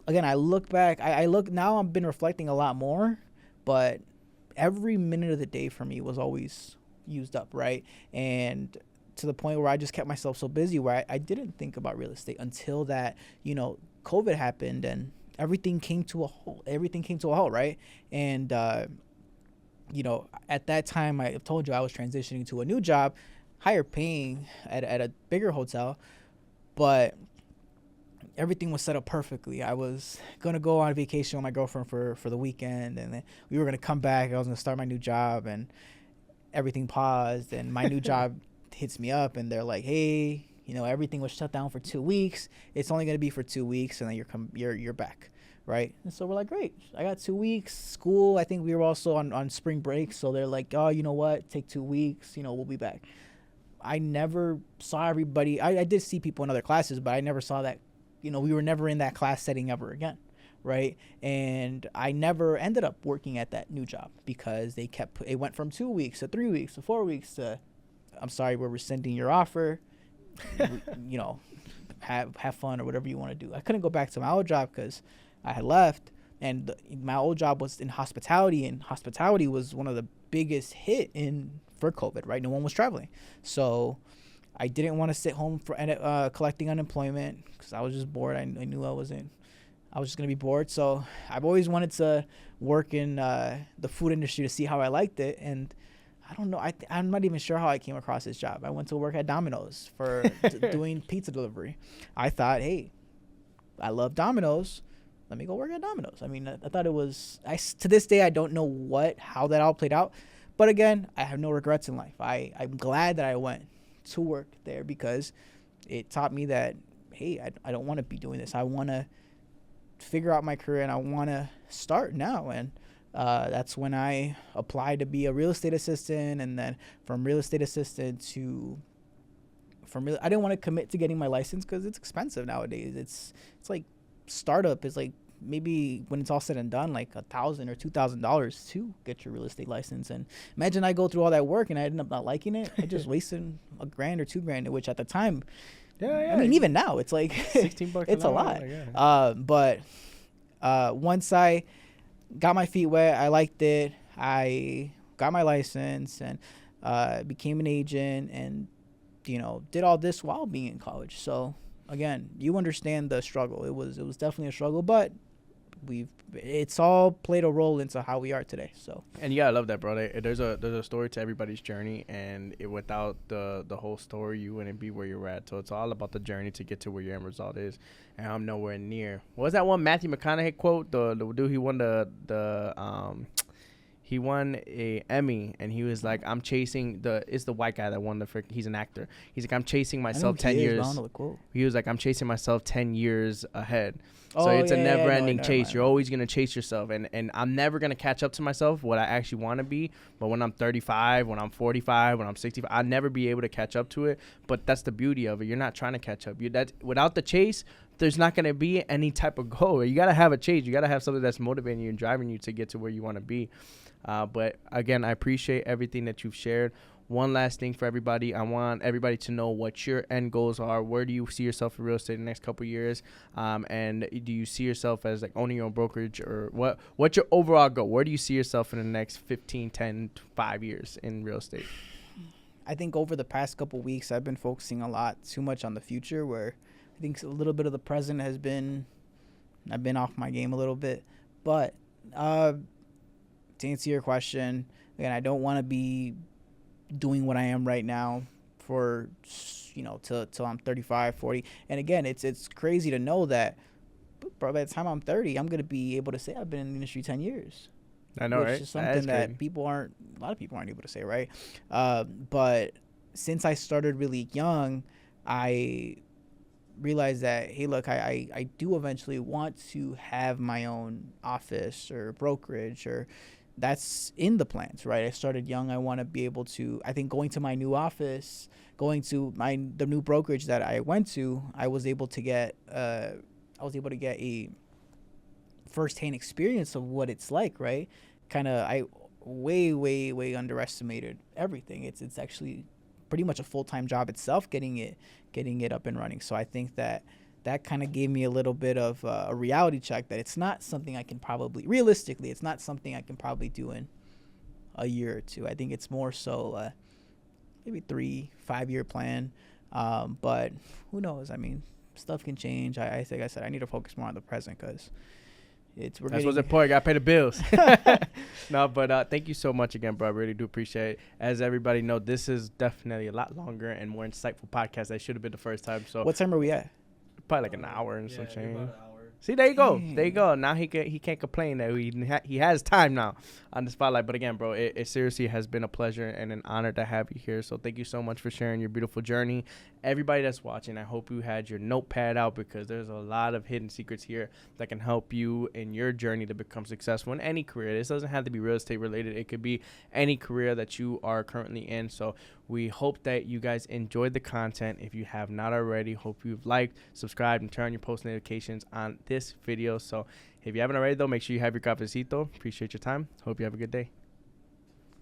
again, I look back, now I've been reflecting a lot more, but every minute of the day for me was always used up, right? And to the point where I just kept myself so busy where I didn't think about real estate until that, COVID happened and everything came to a halt, right? And, at that time, I told you I was transitioning to a new job, higher paying at a bigger hotel, but everything was set up perfectly. I was going to go on vacation with my girlfriend for the weekend, and then we were going to come back. I was going to start my new job, and everything paused, and my new job hits me up, and they're like, hey, everything was shut down for 2 weeks. It's only going to be for 2 weeks, and then you're back, right? And so we're like, great. I got 2 weeks. School, I think we were also on spring break, so they're like, oh, you know what? Take 2 weeks. We'll be back. I never saw everybody. I did see people in other classes, but I never saw that. We were never in that class setting ever again, right? And I never ended up working at that new job because it went from 2 weeks to 3 weeks to 4 weeks to, I'm sorry, we're rescinding your offer. Have fun or whatever you want to do. I couldn't go back to my old job because I had left, and my old job was in hospitality, and hospitality was one of the biggest hit for COVID, right? No one was traveling. So I didn't want to sit home for collecting unemployment because I was just bored. I knew I was just going to be bored. So I've always wanted to work in the food industry to see how I liked it. And I don't know. I'm not even sure how I came across this job. I went to work at Domino's for doing pizza delivery. I thought, hey, I love Domino's. Let me go work at Domino's. I mean, I thought it was, to this day, I don't know how that all played out. But again, I have no regrets in life. I'm glad that I went to work there because it taught me that, hey, I don't want to be doing this. I want to figure out my career, and I want to start now. And that's when I applied to be a real estate assistant, and then from real estate assistant I didn't want to commit to getting my license because it's expensive nowadays. It's like startup is like maybe when it's all said and done, like $1,000 or $2,000 to get your real estate license. And imagine I go through all that work and I end up not liking it. I just wasted $1,000 or $2,000, which at the time, I mean, even now it's like $16 it's a lot. Yeah. But Once I got my feet wet, I liked it. I got my license and became an agent, and did all this while being in college. So again, you understand the struggle. It was definitely a struggle, but it's all played a role into how we are today. So, and I love that, bro. There's a story to everybody's journey, and without the whole story, you wouldn't be where you're at. So it's all about the journey to get to where your end result is. And I'm nowhere near. What was that one Matthew McConaughey quote? The dude, he won he won a Emmy, and he was like, "I'm chasing it's the white guy that won he's an actor. He's like, I'm chasing myself 10 years. He was like, I'm chasing myself 10 years ahead. So it's a never-ending chase. You're always going to chase yourself. And I'm never going to catch up to myself, what I actually want to be. But when I'm 35, when I'm 45, when I'm 65, I'll never be able to catch up to it. But that's the beauty of it. You're not trying to catch up. Without the chase, there's not going to be any type of goal. You got to have a chase. You got to have something that's motivating you and driving you to get to where you want to be. But, again, I appreciate everything that you've shared. One last thing for everybody. I want everybody to know what your end goals are. Where do you see yourself in real estate in the next couple of years? And do you see yourself as like owning your own brokerage, or what's your overall goal? Where do you see yourself in the next 15, 10, 5 years in real estate? I think over the past couple of weeks, I've been focusing a lot too much on the future, where I think a little bit of the present I've been off my game a little bit. But to answer your question, again, I don't want to be doing what I am right now for till I'm 35, 40. And again, it's crazy to know that by the time I'm 30, I'm going to be able to say I've been in the industry 10 years. I know, which right? Is something that a lot of people aren't able to say, right? But since I started really young, I realized that, hey, look, I do eventually want to have my own office or brokerage, or that's in the plans, right? I started young. I want to be able to, I think going to my new office, going to the new brokerage that I went to, I was able to get a firsthand experience of what it's like, right? I way underestimated everything. It's actually pretty much a full-time job itself, getting it up and running. So I think that kind of gave me a little bit of a reality check that it's not something I can realistically, it's not something I can probably do in a year or two. I think it's more so maybe 3-5 year plan. But who knows? I mean, stuff can change. I think I said I need to focus more on the present, because that's what's important. Gotta pay the bills. No, but thank you so much again, bro. I really do appreciate it. As everybody know, this is definitely a lot longer and more insightful podcast. That should have been the first time. So what time are we at? Probably like an hour and some change. See, there you go. There you go. Now he can't complain that he has time now on the spotlight. But again, bro, it seriously has been a pleasure and an honor to have you here. So thank you so much for sharing your beautiful journey. Everybody that's watching, I hope you had your notepad out, because there's a lot of hidden secrets here that can help you in your journey to become successful in any career. This doesn't have to be real estate related. It could be any career that you are currently in. So we hope that you guys enjoyed the content. If you have not already, hope you've liked, subscribed, and turned on your post notifications on this video. So if you haven't already, though, make sure you have your cafecito. Appreciate your time. Hope you have a good day.